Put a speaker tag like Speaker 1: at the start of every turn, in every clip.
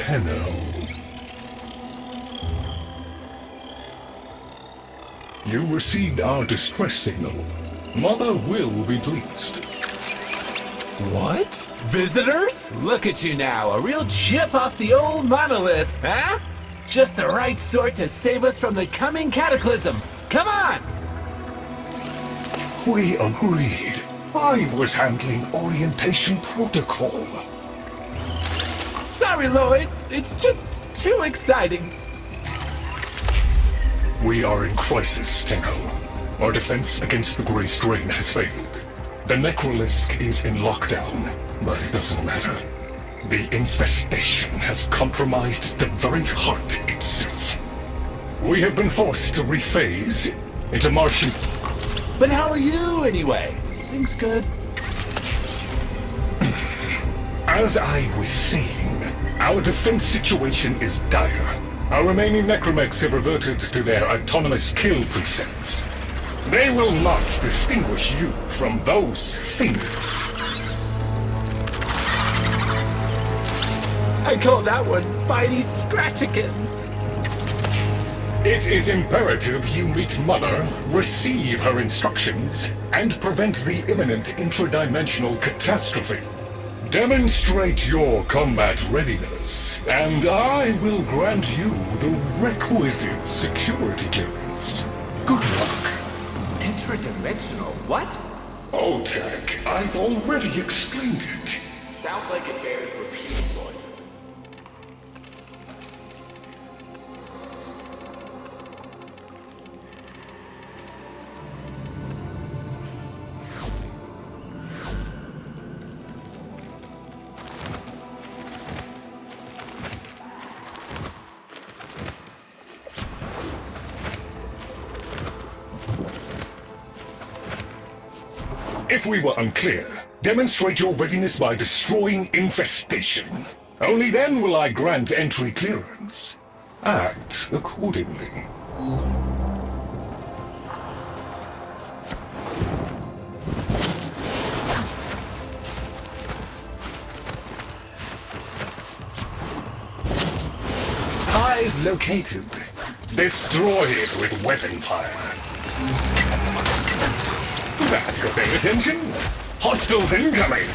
Speaker 1: Tenno. You received our distress signal. Mother will be pleased.
Speaker 2: What? Visitors?
Speaker 3: Look at you now, a real chip off the old monolith, huh? Just the right sort to save us from the coming cataclysm. Come on!
Speaker 1: We agreed. I was handling orientation protocol.
Speaker 3: Sorry, Lloyd. It's just too exciting.
Speaker 1: We are in crisis, Tenno. Our defense against the Grey Strain has failed. The Necrolisk is in lockdown, but it doesn't matter. The infestation has compromised the very heart itself. We have been forced to rephase into Martian...
Speaker 3: But how are you, anyway? Things good?
Speaker 1: As I was saying, our defense situation is dire. Our remaining necromechs have reverted to their autonomous kill precepts. They will not distinguish you from those things.
Speaker 3: I call that one Bitey Scratchikins.
Speaker 1: It is imperative you meet Mother, receive her instructions, and prevent the imminent intradimensional catastrophe. Demonstrate your combat readiness, and I will grant you the requisite security clearance. Good luck.
Speaker 3: Intradimensional? What?
Speaker 1: Oh, Tech, I've already explained it.
Speaker 3: Sounds like it bears repeating, Lloyd.
Speaker 1: If we were unclear, demonstrate your readiness by destroying infestation. Only then will I grant entry clearance. Act accordingly. I've located. Destroy it with weapon fire. That you're paying attention? Hostiles incoming!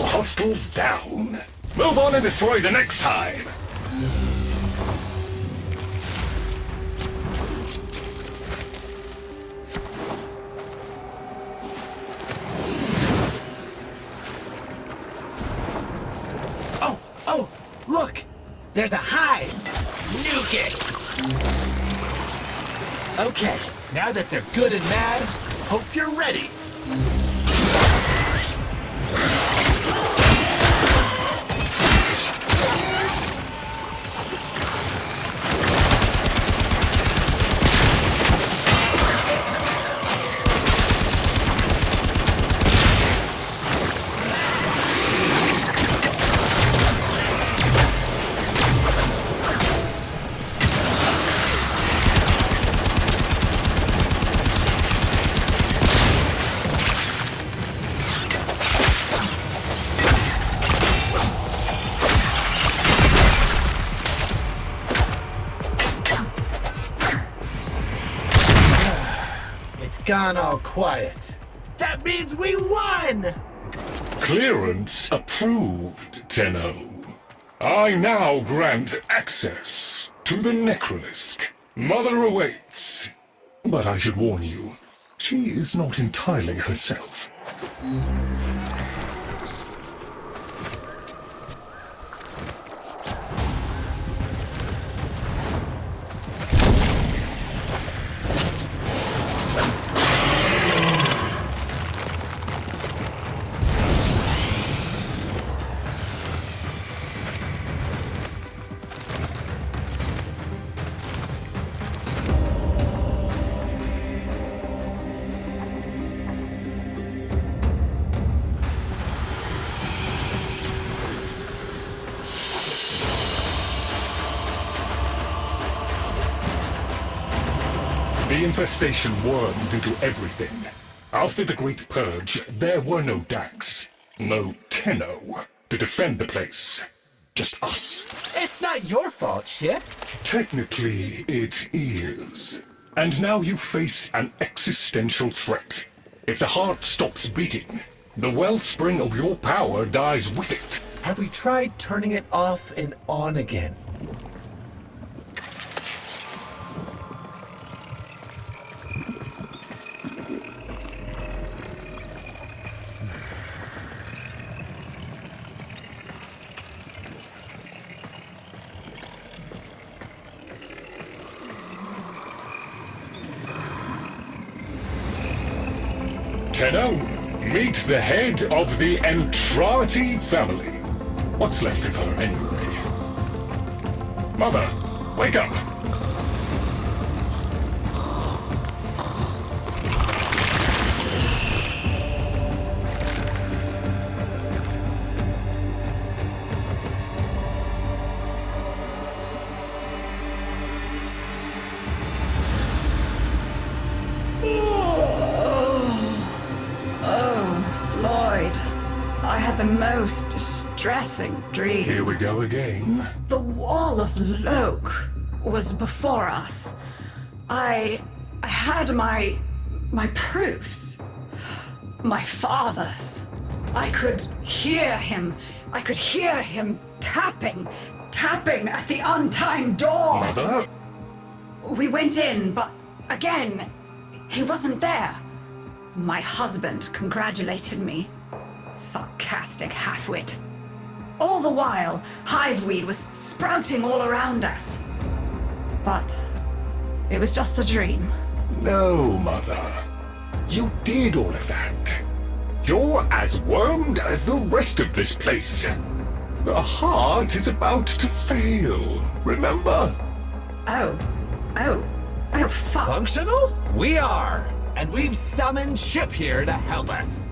Speaker 1: Hostiles down. Move on and destroy the next hive.
Speaker 3: Oh, look! There's a hive! Nuke it! Okay, now that they're good and mad, hope you're ready. Gone all quiet. That means we won!
Speaker 1: Clearance approved, Tenno. I now grant access to the Necrolisk. Mother awaits. But I should warn you, she is not entirely herself. The infestation wormed into everything. After the Great Purge, there were no Dax, no Tenno to defend the place. Just us.
Speaker 3: It's not your fault, Ship.
Speaker 1: Technically, it is. And now you face an existential threat. If the heart stops beating, the wellspring of your power dies with it.
Speaker 2: Have we tried turning it off and on again?
Speaker 1: Tenno, meet the head of the Entrati family. What's left of her, anyway? Mother, wake up!
Speaker 4: I had the most distressing dream.
Speaker 1: Here we go again.
Speaker 4: The wall of Loke was before us. I had my proofs. My father's. I could hear him. I could hear him tapping at the untimed door.
Speaker 1: Mother?
Speaker 4: We went in, but again, he wasn't there. My husband congratulated me. Sarcastic halfwit. All the while, hiveweed was sprouting all around us. But it was just a dream.
Speaker 1: No, Mother. You did all of that. You're as wormed as the rest of this place. The heart is about to fail, remember?
Speaker 4: Oh, fuck.
Speaker 3: Functional? We are. And we've summoned Ship here to help us.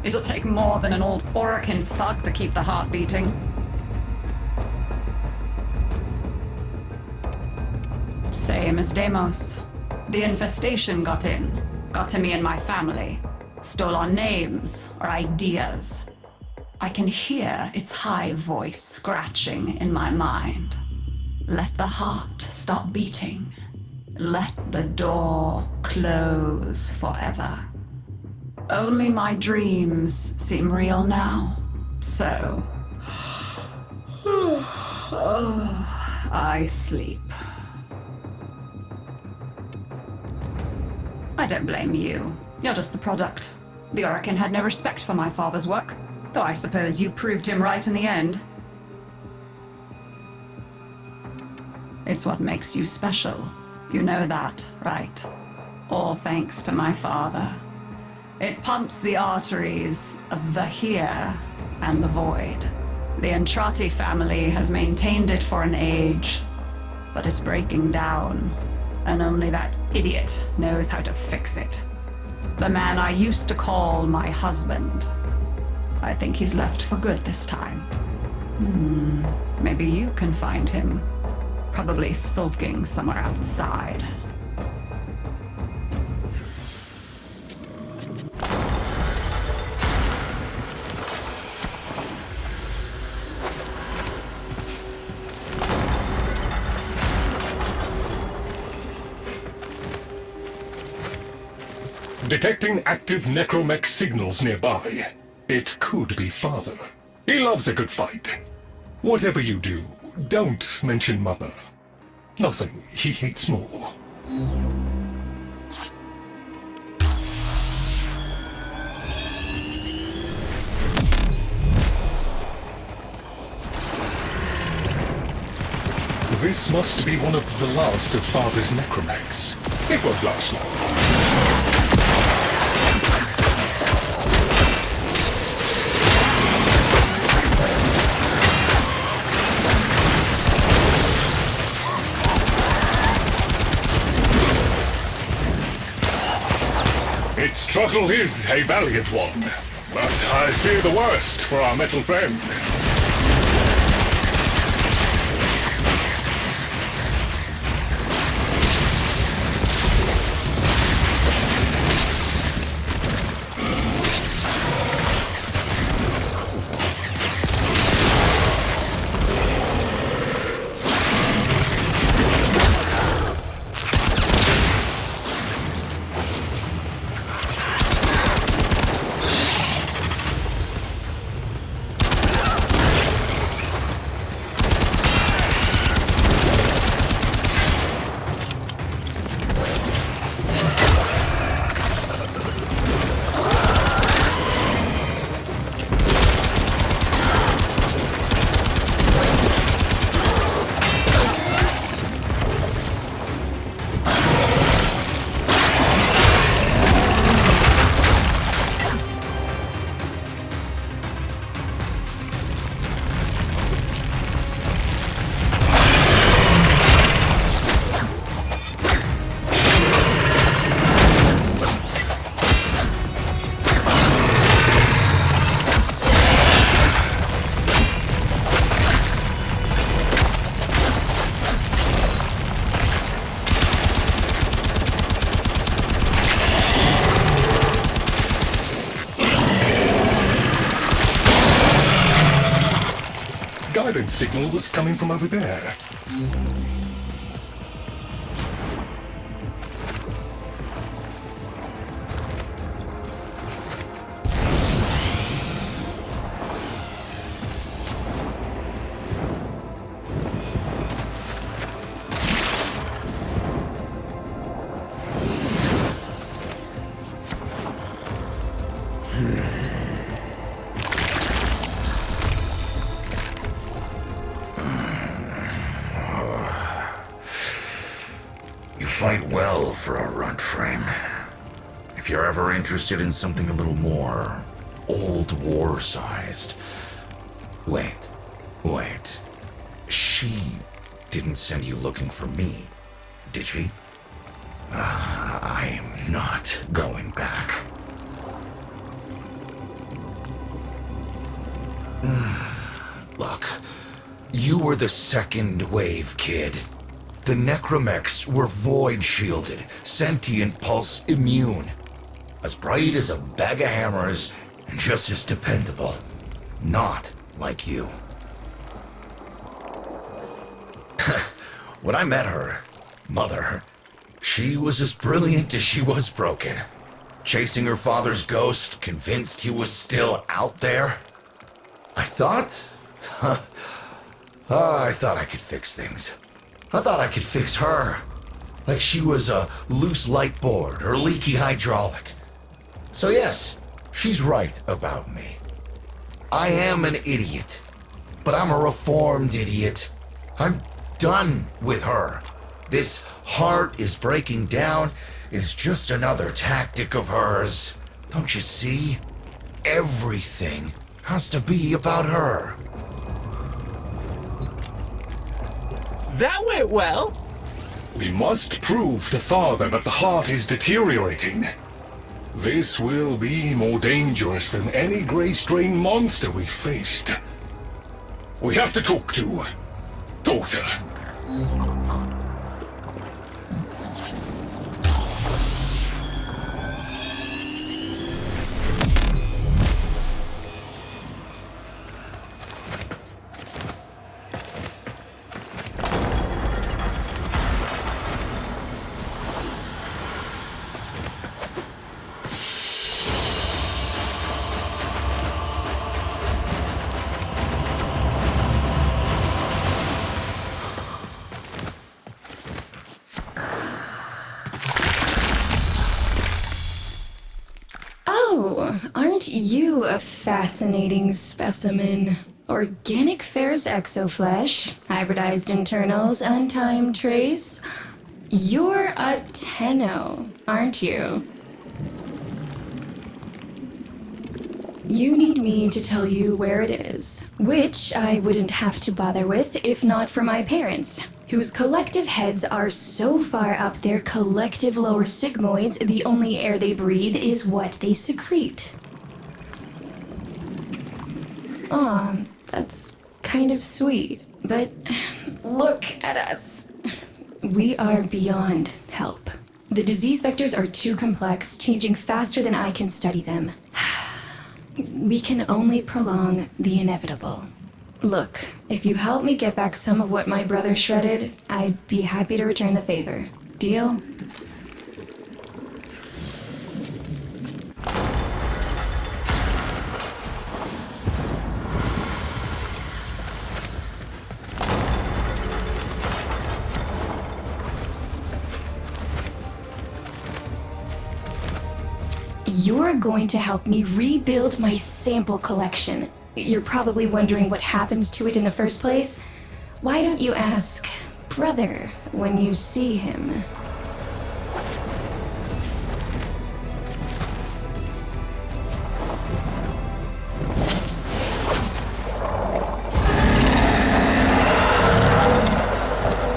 Speaker 4: It'll take more than an old Orokin thug to keep the heart beating. Same as Deimos. The infestation got in, got to me and my family, stole our names, our ideas. I can hear its high voice scratching in my mind. Let the heart stop beating. Let the door close forever. Only my dreams seem real now, so... I sleep. I don't blame you. You're just the product. The Orokin had no respect for my father's work, though I suppose you proved him right in the end. It's what makes you special. You know that, right? All thanks to my father. It pumps the arteries of the here and the void. The Entrati family has maintained it for an age, but it's breaking down, and only that idiot knows how to fix it. The man I used to call my husband. I think he's left for good this time. Maybe you can find him. Probably sulking somewhere outside.
Speaker 1: Detecting active necromech signals nearby. It could be Father. He loves a good fight. Whatever you do, don't mention Mother. Nothing he hates more. This must be one of the last of Father's necromechs. It won't last long. Its struggle is a valiant one, but I fear the worst for our metal friend. Guidance signal was coming from over there.
Speaker 5: Fight well for a runt frame. If you're ever interested in something a little more old war-sized. Wait. She didn't send you looking for me, did she? I am not going back. Look, you were the second wave, kid. The necromechs were void-shielded, sentient pulse immune. As bright as a bag of hammers, and just as dependable. Not like you. When I met her, Mother, she was as brilliant as she was broken. Chasing her father's ghost, convinced he was still out there. I thought I could fix things. I thought I could fix her. Like she was a loose light board or leaky hydraulic. So yes, she's right about me. I am an idiot. But I'm a reformed idiot. I'm done with her. This heart is breaking down is just another tactic of hers. Don't you see? Everything has to be about her.
Speaker 3: That went well.
Speaker 1: We must prove to Father that the heart is deteriorating. This will be more dangerous than any Grey Strain monster we've faced. We have to talk to Daughter.
Speaker 6: Aren't you a fascinating specimen? Organic Fair's exoflesh, hybridized internals, untimed trace. You're a Tenno, aren't you? You need me to tell you where it is, which I wouldn't have to bother with if not for my parents, whose collective heads are so far up their collective lower sigmoids, the only air they breathe is what they secrete. Aw, that's kind of sweet, but look at us. We are beyond help. The disease vectors are too complex, changing faster than I can study them. We can only prolong the inevitable. Look, if you help me get back some of what my brother shredded, I'd be happy to return the favor. Deal? You're going to help me rebuild my sample collection. You're probably wondering what happens to it in the first place. Why don't you ask brother when you see him?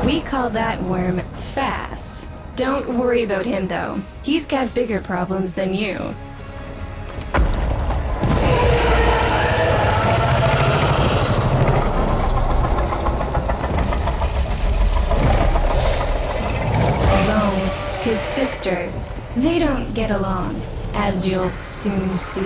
Speaker 6: We call that worm Fass. Don't worry about him, though. He's got bigger problems than you. Though, his sister, they don't get along, as you'll soon see.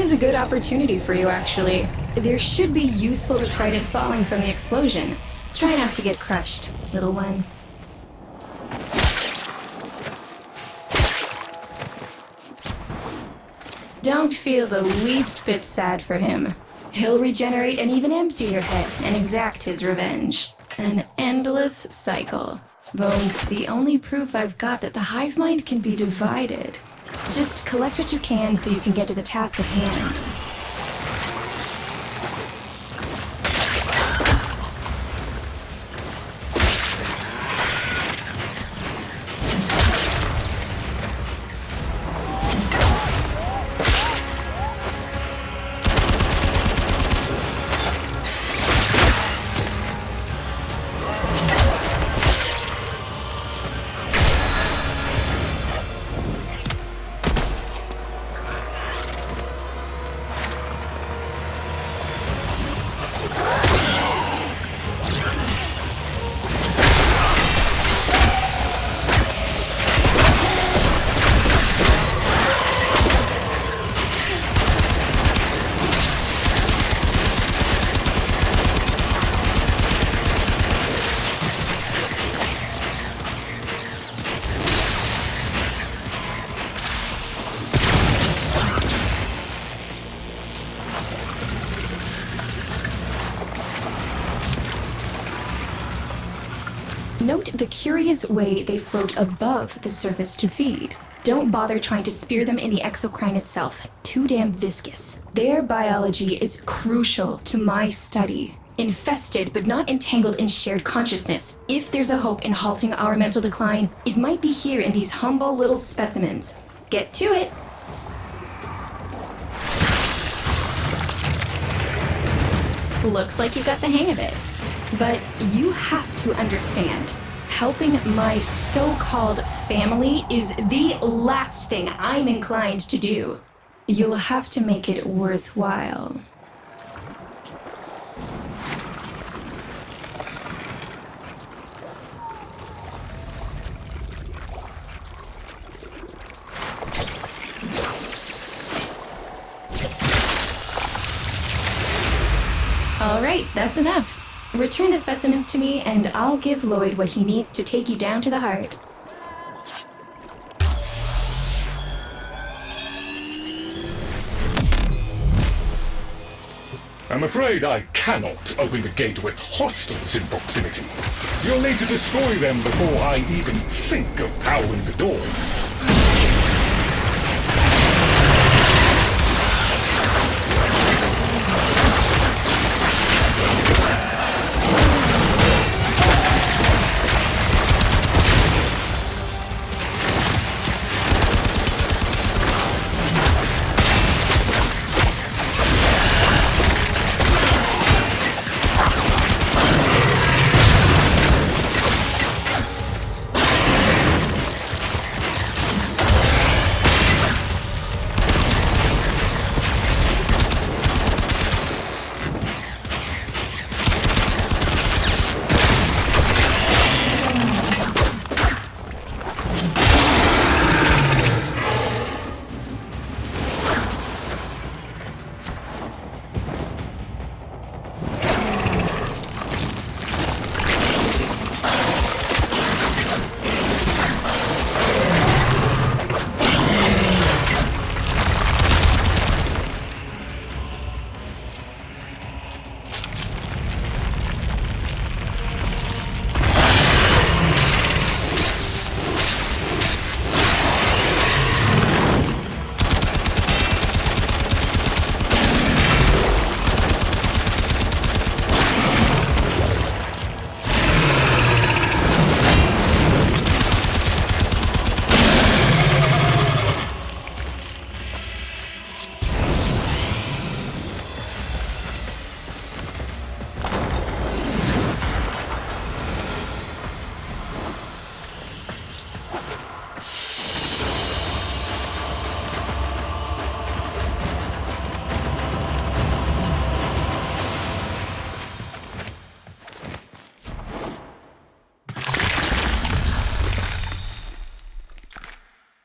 Speaker 6: is a good opportunity for you, actually. There should be useful detritus falling from the explosion. Try not to get crushed, little one. Don't feel the least bit sad for him. He'll regenerate and even empty your head and exact his revenge. An endless cycle. Though it's the only proof I've got that the hive mind can be divided. Just collect what you can so you can get to the task at hand. Note the curious way they float above the surface to feed. Don't bother trying to spear them in the exocrine itself. Too damn viscous. Their biology is crucial to my study. Infested but not entangled in shared consciousness. If there's a hope in halting our mental decline, it might be here in these humble little specimens. Get to it! Looks like you got the hang of it. But you have to understand, helping my so-called family is the last thing I'm inclined to do. You'll have to make it worthwhile. All right, that's enough. Return the specimens to me, and I'll give Lloyd what he needs to take you down to the heart.
Speaker 1: I'm afraid I cannot open the gate with hostiles in proximity. You'll need to destroy them before I even think of powering the door.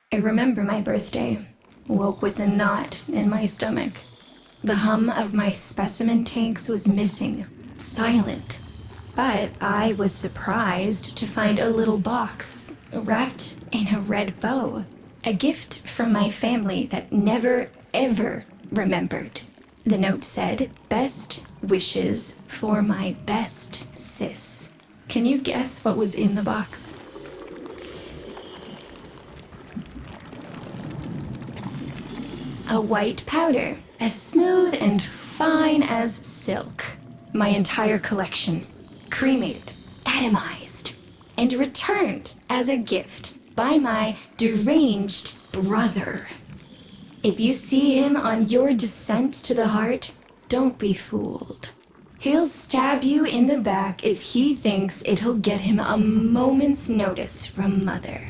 Speaker 6: I remember my birthday. woke with a knot in my stomach. The hum of my specimen tanks was missing, silent. But I was surprised to find a little box wrapped in a red bow. A gift from my family that never, ever remembered. The note said, "Best wishes for my best sis." Can you guess what was in the box? A white powder, as smooth and fine as silk. My entire collection, cremated, atomized, and returned as a gift by my deranged brother. If you see him on your descent to the heart, don't be fooled. He'll stab you in the back if he thinks it'll get him a moment's notice from Mother.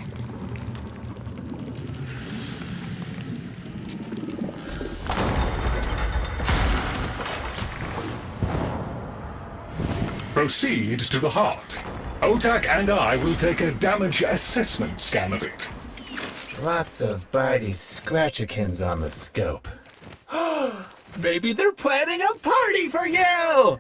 Speaker 1: Proceed to the heart. Otak and I will take a damage assessment scan of it.
Speaker 3: Lots of Barty Scratchikins on the scope. Maybe they're planning a party for you!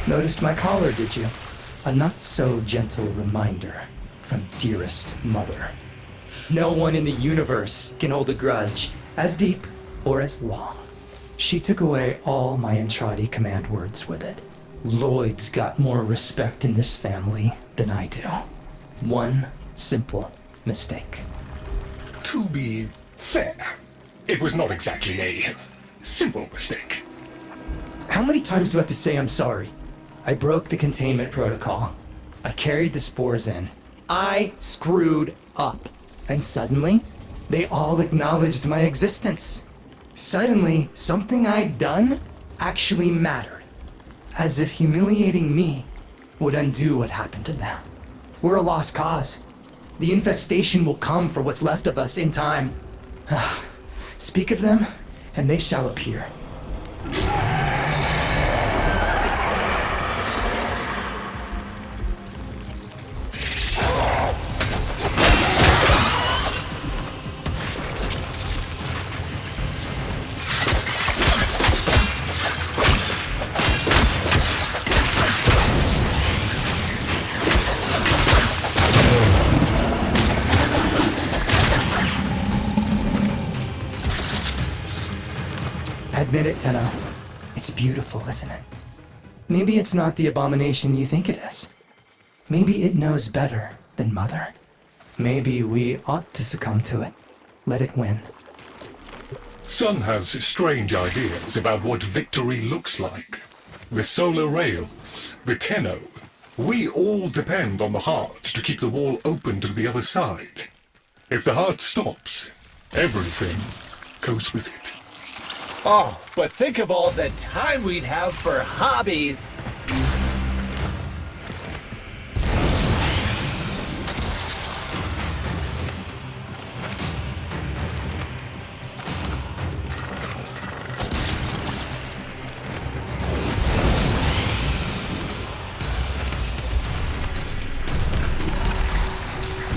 Speaker 7: Noticed my collar, did you? A not-so-gentle reminder from dearest mother. No one in the universe can hold a grudge as deep or as long. She took away all my Entradi command words with it. Lloyd's got more respect in this family than I do. One simple mistake.
Speaker 1: To be fair, it was not exactly a simple mistake.
Speaker 7: How many times do I have to say I'm sorry? I broke the containment protocol. I carried the spores in. I screwed up. And suddenly, they all acknowledged my existence. Suddenly, something I'd done actually mattered. As if humiliating me would undo what happened to them. We're a lost cause. The infestation will come for what's left of us in time. Speak of them, and they shall appear. Admit it, Tenno. It's beautiful, isn't it? Maybe it's not the abomination you think it is. Maybe it knows better than Mother. Maybe we ought to succumb to it. Let it win.
Speaker 1: Sun has strange ideas about what victory looks like. The solar rails, the Tenno. We all depend on the heart to keep the wall open to the other side. If the heart stops, everything goes with it.
Speaker 3: Oh, but think of all the time we'd have for hobbies!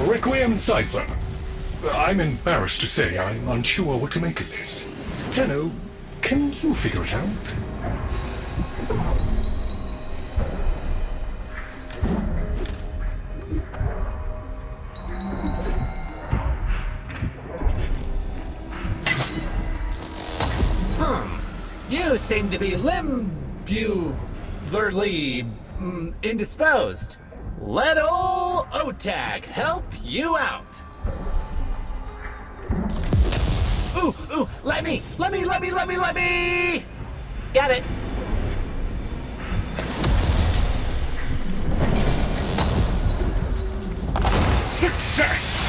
Speaker 1: Requiem Cipher. I'm embarrassed to say I'm unsure what to make of this. Tenno, can you figure it out?
Speaker 3: You seem to be indisposed. Let ol' Otag help you out. Ooh, let me! Got it.
Speaker 1: Success!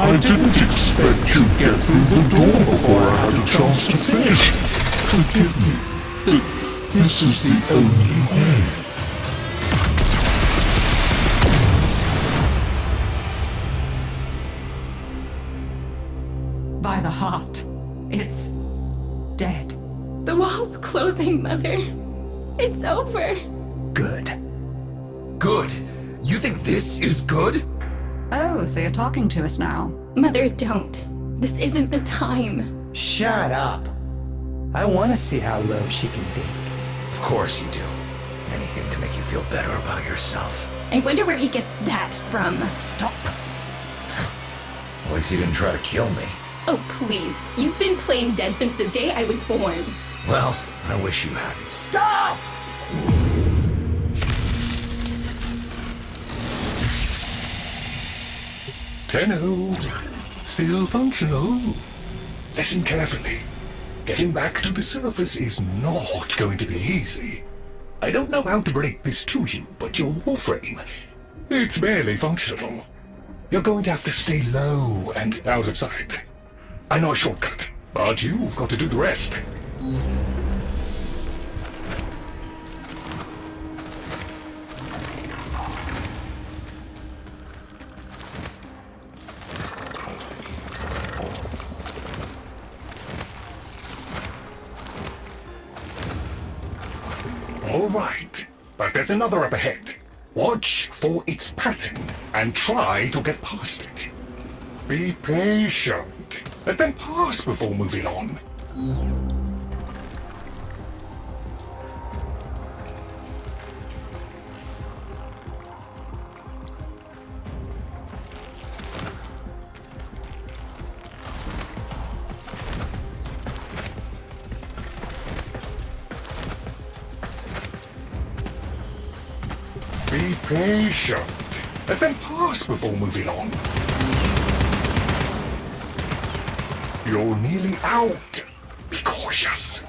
Speaker 1: I didn't expect you'd get through the door before I had a chance to finish. Forgive me, but this is the only way.
Speaker 4: By the heart, it's dead.
Speaker 6: The wall's closing, Mother. It's over.
Speaker 7: Good.
Speaker 5: Good? You think this is good?
Speaker 4: Oh, so you're talking to us now.
Speaker 6: Mother, don't. This isn't the time.
Speaker 7: Shut up. I want to see how low she can dig.
Speaker 5: Of course you do. Anything to make you feel better about yourself.
Speaker 6: I wonder where he gets that from.
Speaker 4: Stop.
Speaker 5: At least you didn't try to kill me.
Speaker 6: Oh, please. You've been playing dead since the day I was born.
Speaker 5: Well, I wish you hadn't.
Speaker 4: Stop!
Speaker 1: Tenno, still functional. Listen carefully. Getting back to the surface is not going to be easy. I don't know how to break this to you, but your Warframe, it's barely functional. You're going to have to stay low and out of sight. I know a shortcut, but you've got to do the rest. All right, but there's another up ahead. Watch for its pattern and try to get past it. Be patient. Let them pass before moving on. Be patient. Let them pass before moving on. You're nearly out. Be cautious.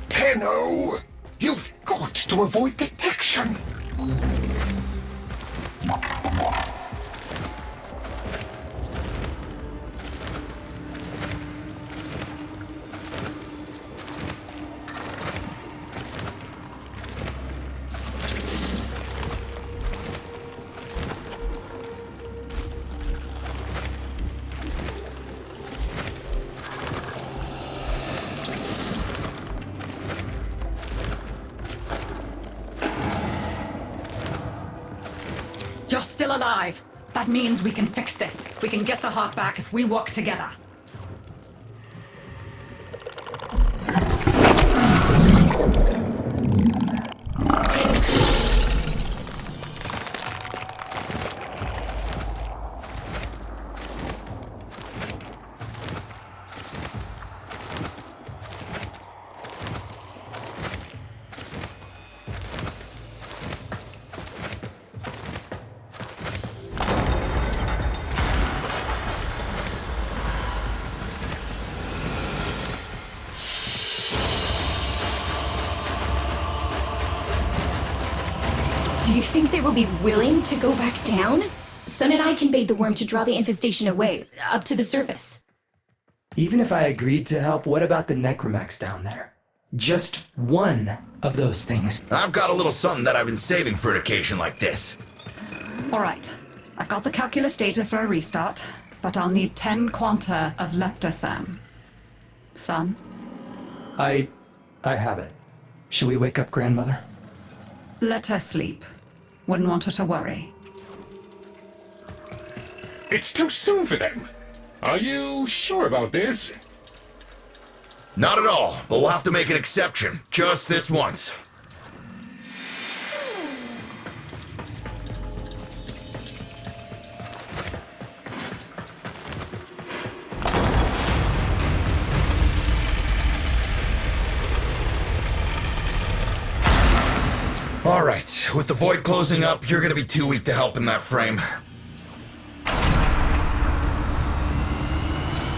Speaker 1: Tenno, you've got to avoid detection.
Speaker 4: You're still alive. That means we can fix this. We can get the heart back if we work together.
Speaker 6: Do you think they will be willing to go back down? Sun and I can bait the worm to draw the infestation away, up to the surface.
Speaker 7: Even if I agreed to help, what about the necromax down there? Just one of those things.
Speaker 5: I've got a little something that I've been saving for an occasion like this.
Speaker 4: All right. I've got the calculus data for a restart, but I'll need 10 quanta of leptosam. Son?
Speaker 7: I have it. Should we wake up grandmother?
Speaker 4: Let her sleep. Wouldn't want her to worry.
Speaker 1: It's too soon for them. Are you sure about this?
Speaker 5: Not at all, but we'll have to make an exception. Just this once. with the void closing up, you're gonna be too weak to help in that frame.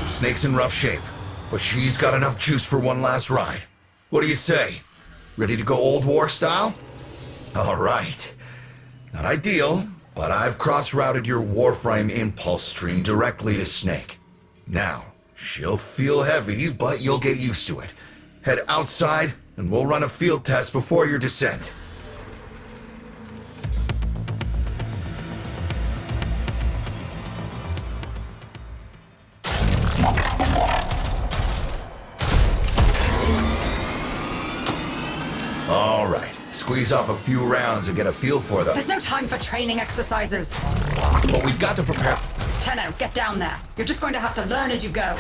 Speaker 5: Snake's in rough shape, but she's got enough juice for one last ride. What do you say? Ready to go old war style? Alright. Not ideal, but I've cross-routed your Warframe impulse stream directly to Snake. Now, she'll feel heavy, but you'll get used to it. Head outside, and we'll run a field test before your descent. Alright, squeeze off a few rounds and get a feel for them.
Speaker 4: There's no time for training exercises.
Speaker 5: But we've got to prepare.
Speaker 4: Tenno, get down there. You're just going to have to learn as you go.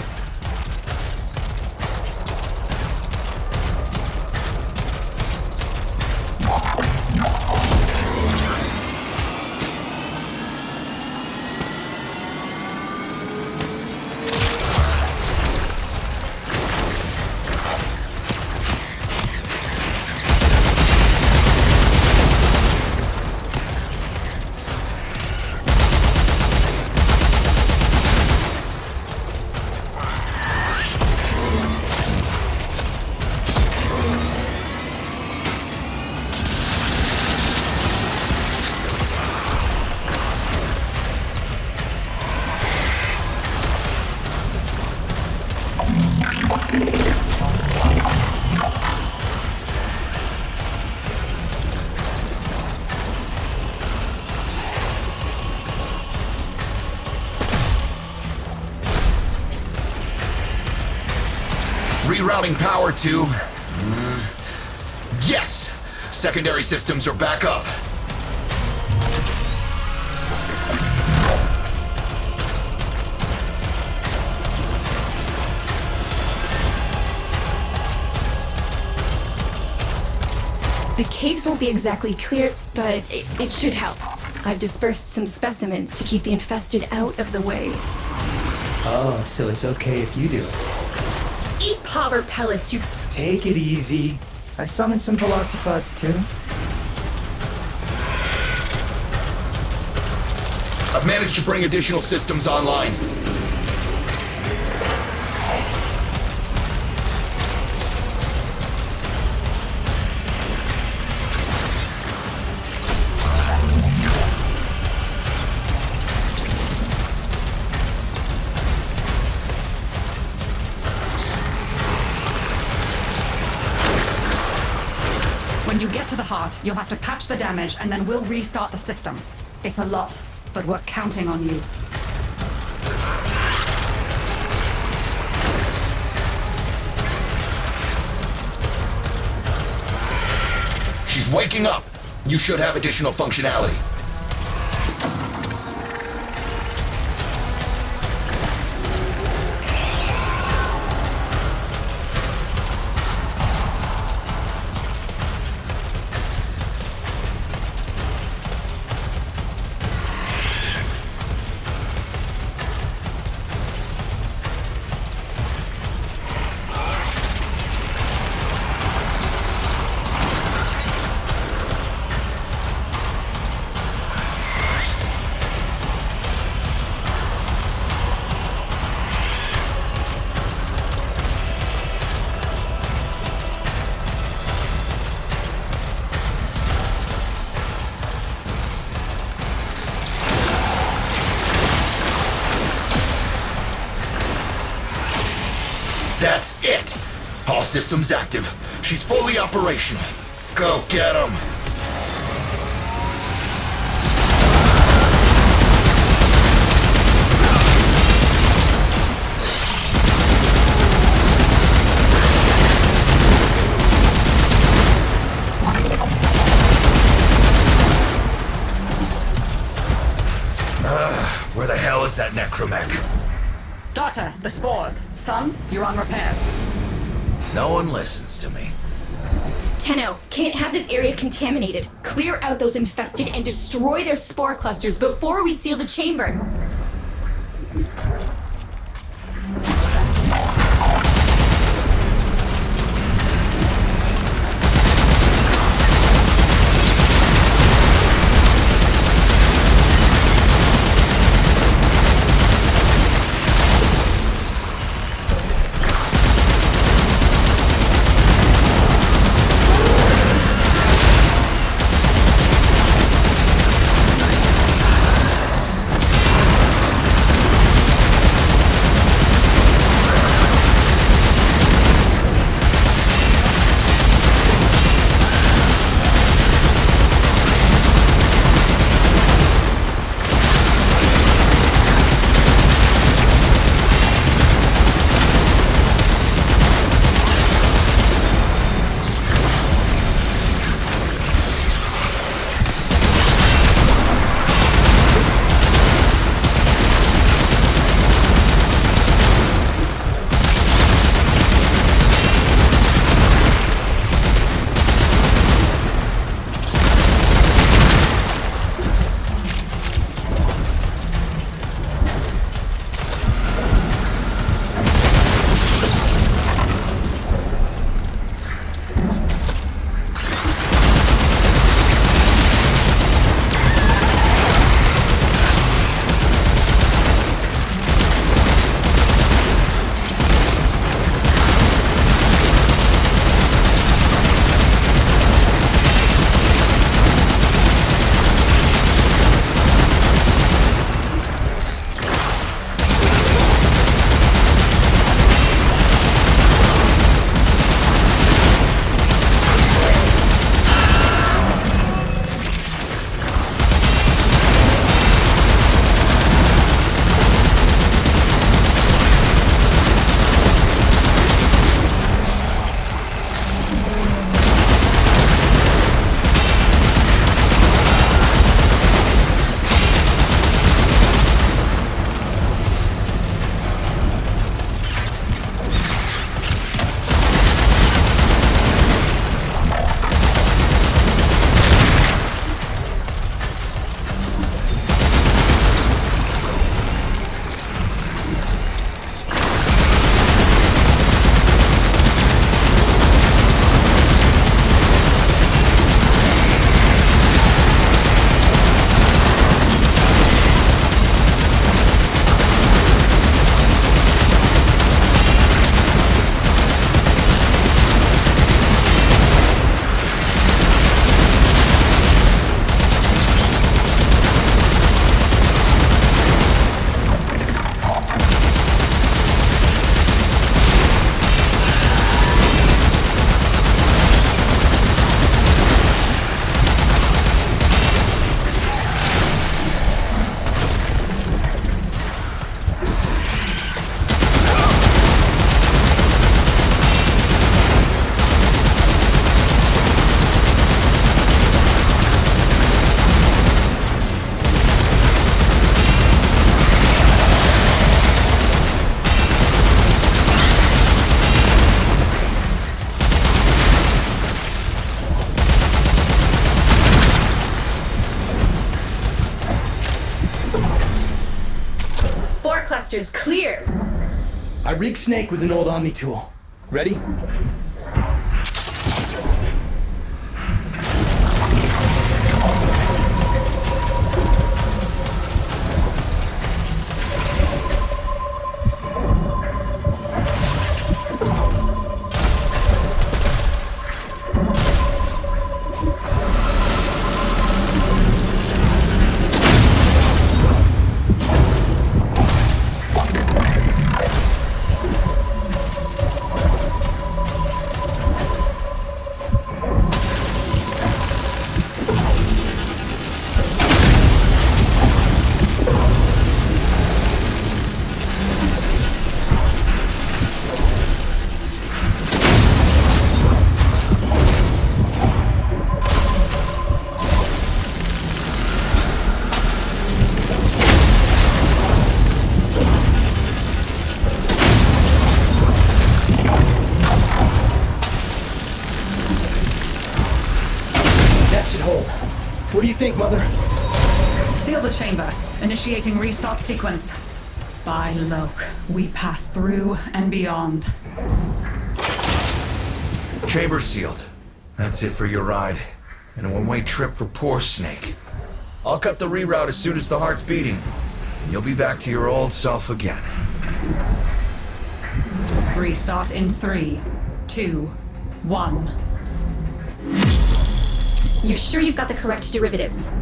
Speaker 5: Rerouting power to... Yes! Secondary systems are back up.
Speaker 6: The caves won't be exactly clear, but it should help. I've dispersed some specimens to keep the infested out of the way.
Speaker 7: Oh, so it's okay if you do it.
Speaker 6: Eat powder pellets, you...
Speaker 7: Take it easy. I've summoned some velocipods too.
Speaker 5: I've managed to bring additional systems online.
Speaker 4: When you get to the heart, you'll have to patch the damage and then we'll restart the system. It's a lot, but we're counting on you.
Speaker 5: She's waking up. You should have additional functionality. That's it! All systems active. She's fully operational. Go get 'em! Where the hell is that necromech?
Speaker 4: Daughter, the spores. Son, you're on repairs.
Speaker 5: No one listens to me.
Speaker 6: Tenno, can't have this area contaminated. Clear out those infested and destroy their spore clusters before we seal the chamber. sectors clear.
Speaker 7: I rigged Snake with an old Omni tool. Ready? What do you think, Mother?
Speaker 4: Seal the chamber. Initiating restart sequence. By Loke, we pass through and beyond.
Speaker 5: Chamber sealed. That's it for your ride. And a one-way trip for poor Snake. I'll cut the reroute as soon as the heart's beating. And you'll be back to your old self again.
Speaker 4: Restart in 3, 2, 1.
Speaker 6: You sure you've got the correct derivatives?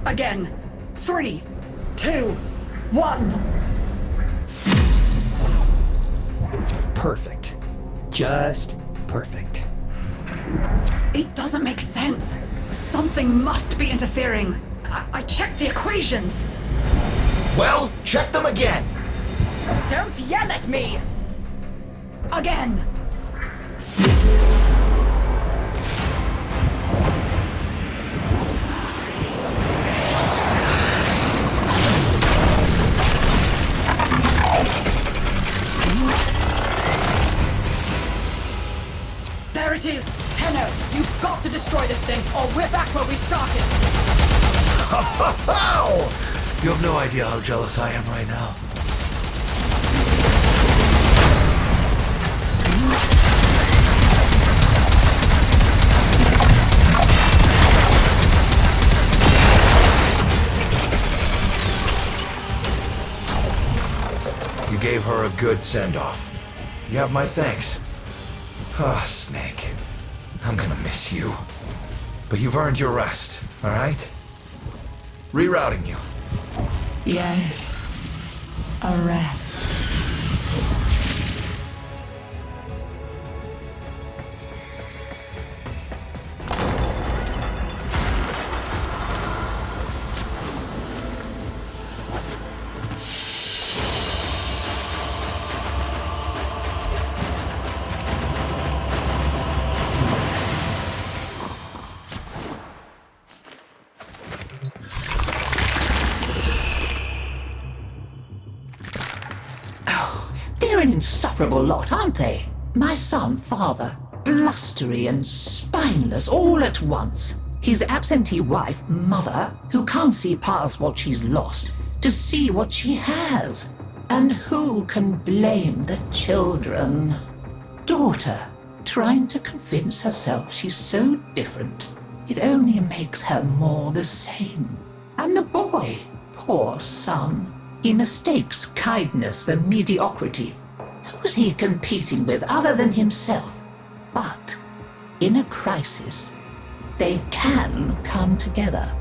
Speaker 4: Again. 3, 2, 1.
Speaker 7: Perfect. Just perfect.
Speaker 4: It doesn't make sense. Something must be interfering. I checked the equations.
Speaker 5: Well, check them again!
Speaker 4: Don't yell at me! Again! There it is! Tenno, you've got to destroy this thing, or we're back where we started!
Speaker 5: You have no idea how jealous I am right now. You gave her a good send-off. You have my thanks. Ah, Snake. I'm gonna miss you. But you've earned your rest, alright? Rerouting you.
Speaker 4: Yes. A rest.
Speaker 8: They're an insufferable lot, aren't they? My son, father, blustery and spineless all at once. His absentee wife, mother, who can't see past what she's lost to see what she has. And who can blame the children? Daughter, trying to convince herself she's so different. It only makes her more the same. And the boy, poor son. He mistakes kindness for mediocrity. Who's he competing with other than himself? But in a crisis, they can come together.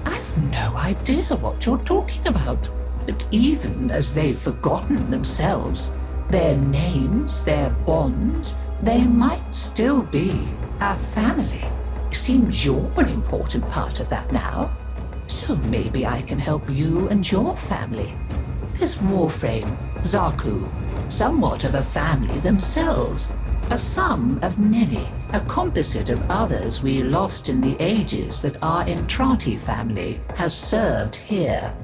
Speaker 8: I've no idea what you're talking about. But even as they've forgotten themselves, their names, their bonds, they might still be a family. Seems you're an important part of that now. So maybe I can help you and your family. This Warframe, Zaku, somewhat of a family themselves. A sum of many, a composite of others we lost in the ages that our Entrati family has served here.